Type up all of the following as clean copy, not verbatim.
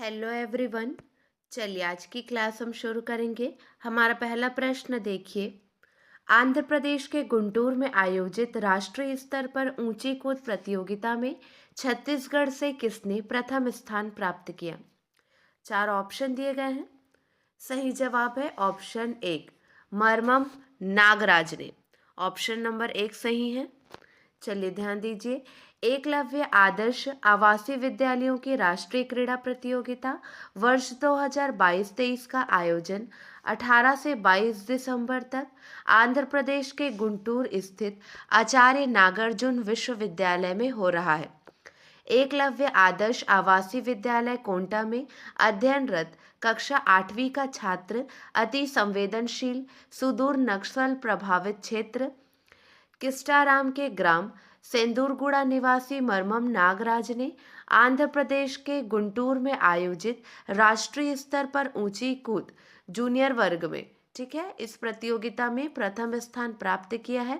Hello everyone. चलिए आज की क्लास हम शुरू करेंगे। हमारा पहला प्रश्न देखिए। आंध्र प्रदेश के गुंटूर में आयोजित राष्ट्रीय स्तर पर ऊंची कूद प्रतियोगिता में छत्तीसगढ़ से किसने प्रथम स्थान प्राप्त किया? चार ऑप्शन दिए गए हैं। सही जवाब है ऑप्शन एक, मरमम नागराज ने। ऑप्शन नंबर एक सही है। चलिए ध्यान दीजिए। एकलव्य आदर्श आवासीय विद्यालयों की राष्ट्रीय क्रीड़ा प्रतियोगिता वर्ष 2022-23 का आयोजन 18 से 22 दिसंबर तक आंध्र प्रदेश के गुंटूर स्थित आचार्य नागार्जुन विश्वविद्यालय में हो रहा है। एकलव्य आदर्श आवासीय विद्यालय कोंटा में अध्ययनरत कक्षा 8वीं का छात्र अति संवेदनशील सुदूर नक्सल प्रभावित क्षेत्र किस्टाराम के ग्राम सेंदूरगुड़ा निवासी मरमम नागराज ने आंध्र प्रदेश के गुंटूर में आयोजित राष्ट्रीय स्तर पर ऊंची कूद जूनियर वर्ग में, ठीक है, इस प्रतियोगिता में प्रथम स्थान प्राप्त किया है।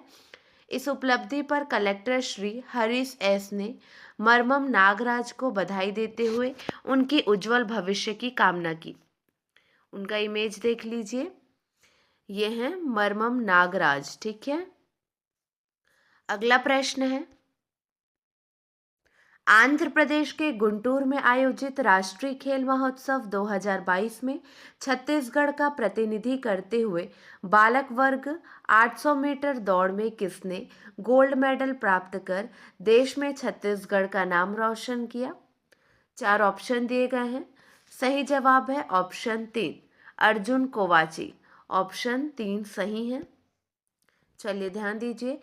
इस उपलब्धि पर कलेक्टर श्री हरीश एस ने मरमम नागराज को बधाई देते हुए उनकी उज्जवल भविष्य की कामना की। उनका इमेज देख लीजिए, ये हैं मरमम नागराज, ठीक है। अगला प्रश्न है, आंध्र प्रदेश के गुंटूर में आयोजित राष्ट्रीय खेल महोत्सव 2022 में छत्तीसगढ़ का प्रतिनिधि करते हुए बालक वर्ग 800 मीटर दौड़ में किसने गोल्ड मेडल प्राप्त कर देश में छत्तीसगढ़ का नाम रोशन किया? चार ऑप्शन दिए गए हैं। सही जवाब है ऑप्शन तीन, अर्जुन कोवाची। ऑप्शन तीन सही है। चलिए ध्यान दीजिए।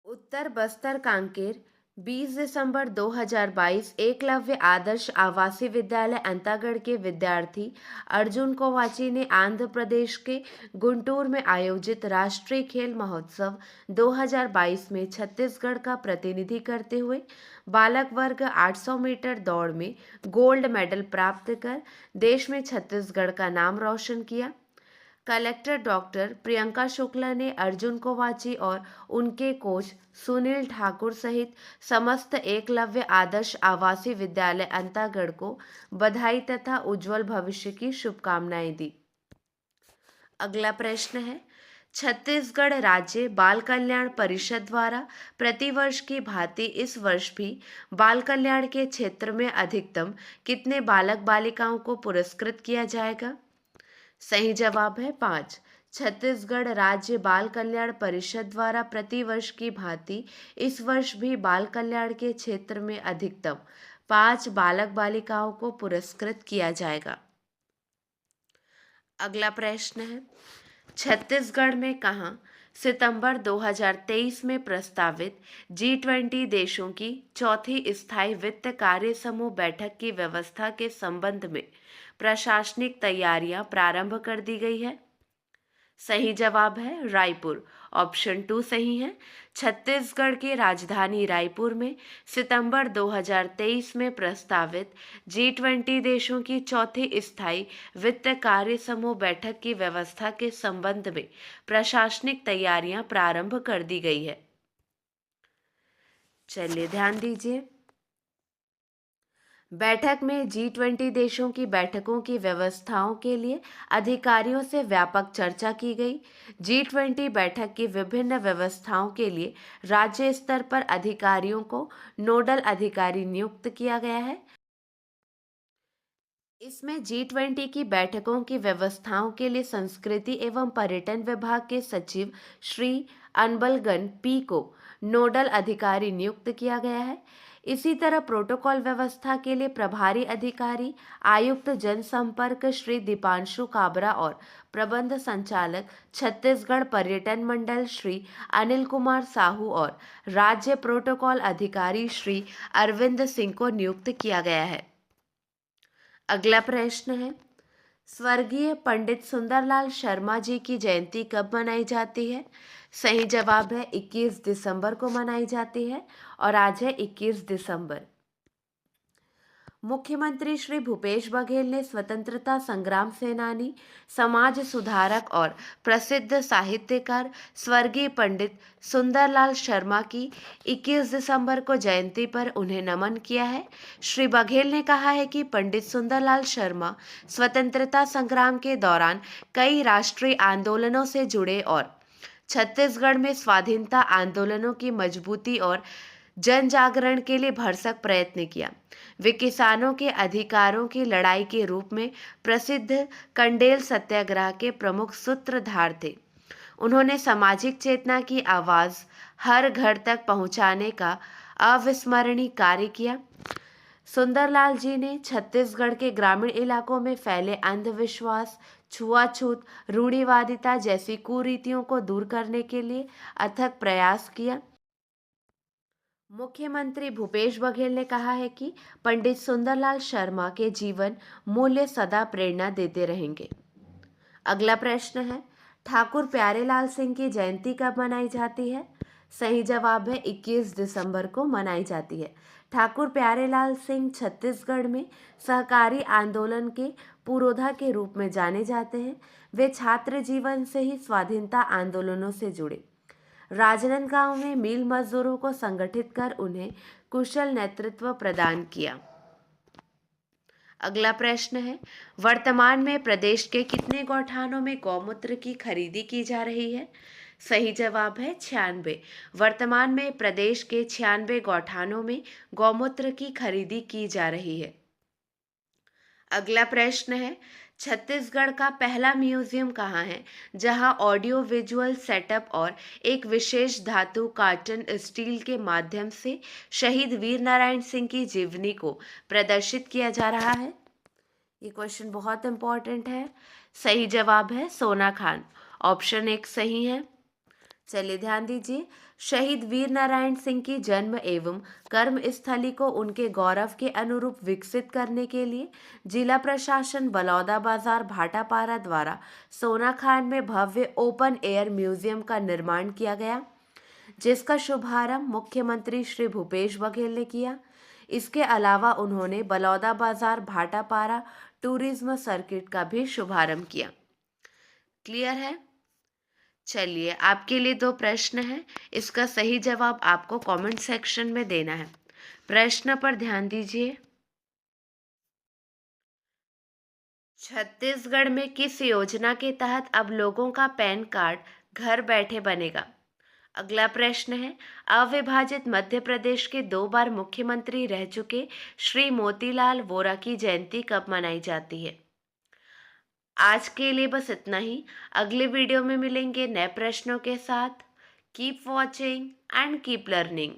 उत्तर बस्तर कांकेर 20 दिसंबर 2022 एकलव्य आदर्श आवासीय विद्यालय अंतागढ़ के विद्यार्थी अर्जुन कोवाची ने आंध्र प्रदेश के गुंटूर में आयोजित राष्ट्रीय खेल महोत्सव 2022 में छत्तीसगढ़ का प्रतिनिधि करते हुए बालक वर्ग 800 मीटर दौड़ में गोल्ड मेडल प्राप्त कर देश में छत्तीसगढ़ का नाम रोशन किया। कलेक्टर डॉक्टर प्रियंका शुक्ला ने अर्जुन कोवाची और उनके कोच सुनील ठाकुर सहित समस्त एकलव्य आदर्श आवासीय विद्यालय अंतागढ़ को बधाई तथा उज्जवल भविष्य की शुभकामनाएं दी। अगला प्रश्न है, छत्तीसगढ़ राज्य बाल कल्याण परिषद द्वारा प्रतिवर्ष की भांति इस वर्ष भी बाल कल्याण के क्षेत्र में अधिकतम कितने बालक बालिकाओं को पुरस्कृत किया जाएगा? सही जवाब है पाँच। छत्तीसगढ़ राज्य बाल कल्याण परिषद द्वारा प्रतिवर्ष की भांति इस वर्ष भी बाल कल्याण के क्षेत्र में अधिकतम 5 बालक बालिकाओं को पुरस्कृत किया जाएगा। अगला प्रश्न है, छत्तीसगढ़ में कहाँ सितंबर 2023 में प्रस्तावित G20 देशों की चौथी स्थायी वित्त कार्य समूह बैठक की व्यवस्था के संबंध में प्रशासनिक तैयारियां प्रारंभ कर दी गई है? सही जवाब है रायपुर। ऑप्शन टू सही है। छत्तीसगढ़ की राजधानी रायपुर में सितंबर 2023 में प्रस्तावित G20 देशों की चौथी स्थायी वित्त कार्य समूह बैठक की व्यवस्था के संबंध में प्रशासनिक तैयारियां प्रारंभ कर दी गई है। चलिए ध्यान दीजिए। बैठक में G20 देशों की बैठकों की व्यवस्थाओं के लिए अधिकारियों से व्यापक चर्चा की गई। G20 बैठक की विभिन्न व्यवस्थाओं के लिए राज्य स्तर पर अधिकारियों को नोडल अधिकारी नियुक्त किया गया है। इसमें G20 की बैठकों की व्यवस्थाओं के लिए संस्कृति एवं पर्यटन विभाग के सचिव श्री अनबलगन पी को नोडल अधिकारी नियुक्त किया गया है। इसी तरह प्रोटोकॉल व्यवस्था के लिए प्रभारी अधिकारी आयुक्त जनसंपर्क श्री दीपांशु काबरा और प्रबंध संचालक छत्तीसगढ़ पर्यटन मंडल श्री अनिल कुमार साहू और राज्य प्रोटोकॉल अधिकारी श्री अरविंद सिंह को नियुक्त किया गया है। अगला प्रश्न है, स्वर्गीय पंडित सुंदरलाल शर्मा जी की जयंती कब मनाई जाती है? सही जवाब है 21 दिसंबर को मनाई जाती है और आज है 21 दिसंबर। मुख्यमंत्री श्री भूपेश बघेल ने स्वतंत्रता संग्राम सेनानी, समाज सुधारक और प्रसिद्ध साहित्यकार स्वर्गीय पंडित सुंदरलाल शर्मा की 21 दिसंबर को जयंती पर उन्हें नमन किया है। श्री बघेल ने कहा है कि पंडित सुंदरलाल शर्मा स्वतंत्रता संग्राम के दौरान कई राष्ट्रीय आंदोलनों से जुड़े और छत्तीसगढ़ में स्वाधीनता आंदोलनों की मजबूती और जन जागरण के लिए भरसक प्रयत्न किया। वे किसानों के अधिकारों की लड़ाई के रूप में प्रसिद्ध कंडेल सत्याग्रह के प्रमुख सूत्रधार थे। उन्होंने सामाजिक चेतना की आवाज हर घर तक पहुंचाने का अविस्मरणीय कार्य किया। सुंदरलाल जी ने छत्तीसगढ़ के ग्रामीण इलाकों में फैले अंधविश्वास, छुआछूत, रूढ़िवादिता जैसी कुरीतियों को दूर करने के लिए अथक प्रयास किया। मुख्यमंत्री भूपेश बघेल ने कहा है कि पंडित सुंदरलाल शर्मा के जीवन मूल्य सदा प्रेरणा देते रहेंगे। अगला प्रश्न है, ठाकुर प्यारेलाल सिंह की जयंती कब मनाई जाती है? सही जवाब है 21 दिसंबर को मनाई जाती है। ठाकुर प्यारेलाल सिंह छत्तीसगढ़ में सहकारी आंदोलन के पुरोधा के रूप में जाने जाते हैं। वे छात्र जीवन से ही स्वाधीनता आंदोलनों से जुड़े। राजनांदगांव में मिल मजदूरों को संगठित कर उन्हें कुशल नेतृत्व प्रदान किया। अगला प्रश्न है, वर्तमान में प्रदेश के कितने गौठानों में गौमूत्र की खरीदी की जा रही है? सही जवाब है 96। वर्तमान में प्रदेश के 96 गौठानों में गौमूत्र की खरीदी की जा रही है। अगला प्रश्न है, छत्तीसगढ़ का पहला म्यूजियम कहाँ है जहां ऑडियो विजुअल सेटअप और एक विशेष धातु कार्टन स्टील के माध्यम से शहीद वीर नारायण सिंह की जीवनी को प्रदर्शित किया जा रहा है? ये क्वेश्चन बहुत इंपॉर्टेंट है। सही जवाब है सोनाखान। ऑप्शन 1 सही है। चलिए ध्यान दीजिए, शहीद वीर नारायण सिंह की जन्म एवं कर्म स्थली को उनके गौरव के अनुरूप विकसित करने के लिए जिला प्रशासन बलौदाबाजार भाटापारा द्वारा सोनाखान में भव्य ओपन एयर म्यूजियम का निर्माण किया गया, जिसका शुभारंभ मुख्यमंत्री श्री भूपेश बघेल ने किया। इसके अलावा उन्होंने बलौदाबाजार भाटापारा टूरिज्म सर्किट का भी शुभारंभ किया। क्लियर है? चलिए, आपके लिए 2 प्रश्न हैं। इसका सही जवाब आपको कमेंट सेक्शन में देना है। प्रश्न पर ध्यान दीजिए। छत्तीसगढ़ में किस योजना के तहत अब लोगों का पैन कार्ड घर बैठे बनेगा? अगला प्रश्न है, अविभाजित मध्य प्रदेश के 2 बार मुख्यमंत्री रह चुके श्री मोतीलाल वोरा की जयंती कब मनाई जाती है? आज के लिए बस इतना ही। अगले वीडियो में मिलेंगे नए प्रश्नों के साथ। Keep watching and keep learning.